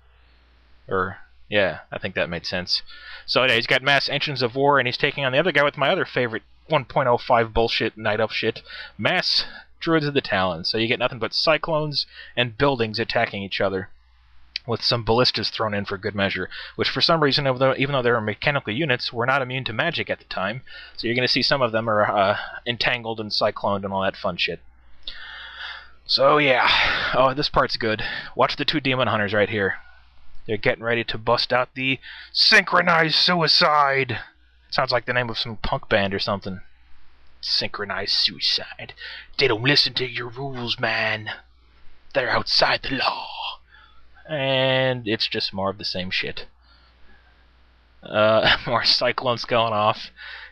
Yeah, I think that made sense. So yeah, he's got mass engines of war, and he's taking on the other guy with my other favorite 1.05 bullshit night elf shit, mass druids of the Talon. So you get nothing but cyclones and buildings attacking each other, with some ballistas thrown in for good measure, which for some reason, even though they were mechanical units, were not immune to magic at the time. So you're going to see some of them are entangled and cycloned and all that fun shit. So yeah, oh, this part's good. Watch the 2 demon hunters right here. They're getting ready to bust out the Synchronized Suicide. Sounds like the name of some punk band or something. Synchronized Suicide. They don't listen to your rules, man. They're outside the law. And it's just more of the same shit. More cyclones going off.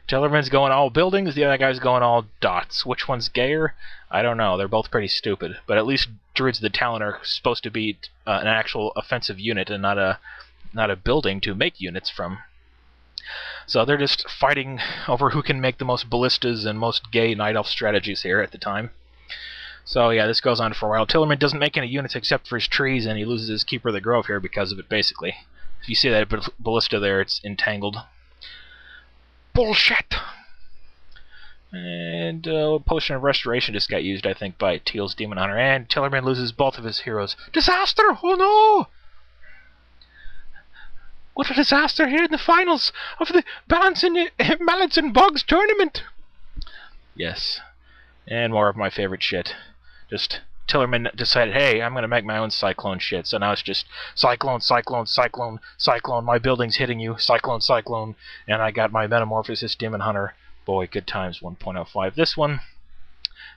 Tillerman's going all buildings, the other guy's going all dots. Which one's gayer? I don't know. They're both pretty stupid. But at least Druids of the Talon are supposed to be an actual offensive unit and not a building to make units from. So they're just fighting over who can make the most ballistas and most gay Night Elf strategies here at the time. So yeah, this goes on for a while. Tillerman doesn't make any units except for his trees, and he loses his Keeper of the Grove here because of it, basically. If you see that ballista there, it's entangled. Bullshit! And Potion of Restoration just got used, I think, by Teal's Demon Hunter, and Tillerman loses both of his heroes. Disaster! Oh no! What a disaster here in the finals of the Imbalance and Bugs tournament! Yes. And more of my favorite shit. Just Tillerman decided, hey, I'm going to make my own cyclone shit. So now it's just cyclone, cyclone, cyclone, cyclone. My building's hitting you. Cyclone, cyclone. And I got my Metamorphosis Demon Hunter. Boy, good times, 1.05. This one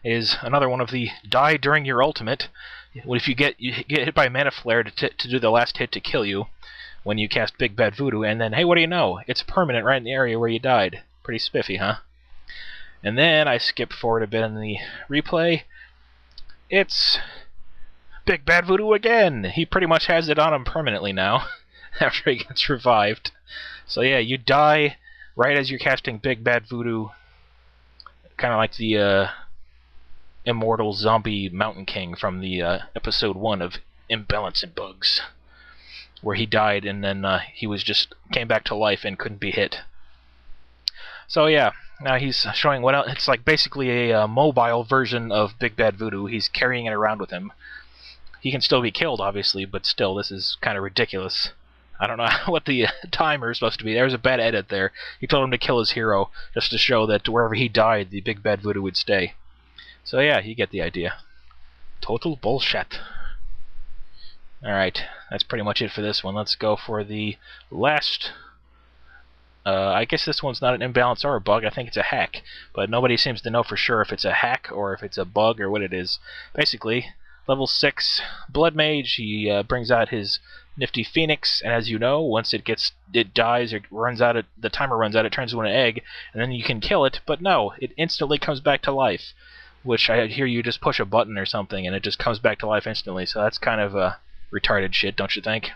is another one of the die during your ultimate. If you get hit by Mana Flare to do the last hit to kill you when you cast Big Bad Voodoo. And then, hey, what do you know? It's permanent right in the area where you died. Pretty spiffy, huh? And then I skip forward a bit in the replay. It's Big Bad Voodoo again. He pretty much has it on him permanently now after he gets revived. So yeah, you die right as you're casting Big Bad Voodoo. Kind of like the immortal zombie Mountain King from the episode 1 of Imbalance and Bugs, where he died and then he came back to life and couldn't be hit. So yeah, now he's showing what else. It's like basically a mobile version of Big Bad Voodoo. He's carrying it around with him. He can still be killed, obviously, but still, this is kind of ridiculous. I don't know what the timer is supposed to be. There was a bad edit there. He told him to kill his hero, just to show that wherever he died, the Big Bad Voodoo would stay. So yeah, you get the idea. Total bullshit. Alright, that's pretty much it for this one. Let's go for the last... I guess this one's not an imbalance or a bug. I think it's a hack. But nobody seems to know for sure if it's a hack or if it's a bug or what it is. Basically, level 6 Blood Mage, he brings out his nifty Phoenix, and as you know, once it dies or runs out, the timer runs out, it turns into an egg, and then you can kill it, but no, it instantly comes back to life. Which I hear you just push a button or something and it just comes back to life instantly, so that's kind of retarded shit, don't you think?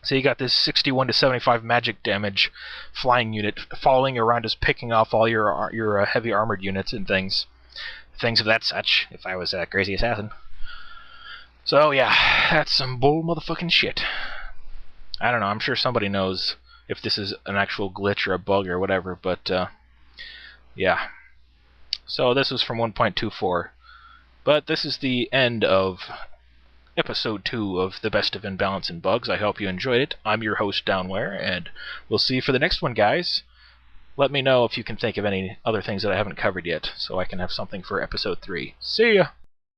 So you got this 61 to 75 magic damage flying unit following you around, just picking off all your heavy armored units and things of that such, if I was a crazy assassin. So yeah, that's some bull motherfucking shit. I don't know, I'm sure somebody knows if this is an actual glitch or a bug or whatever, but yeah. So this was from 1.24. But this is the end of Episode 2 of the Best of Imbalance and Bugs. I hope you enjoyed it. I'm your host, Downwhere, and we'll see you for the next one, guys. Let me know if you can think of any other things that I haven't covered yet, so I can have something for Episode 3. See ya!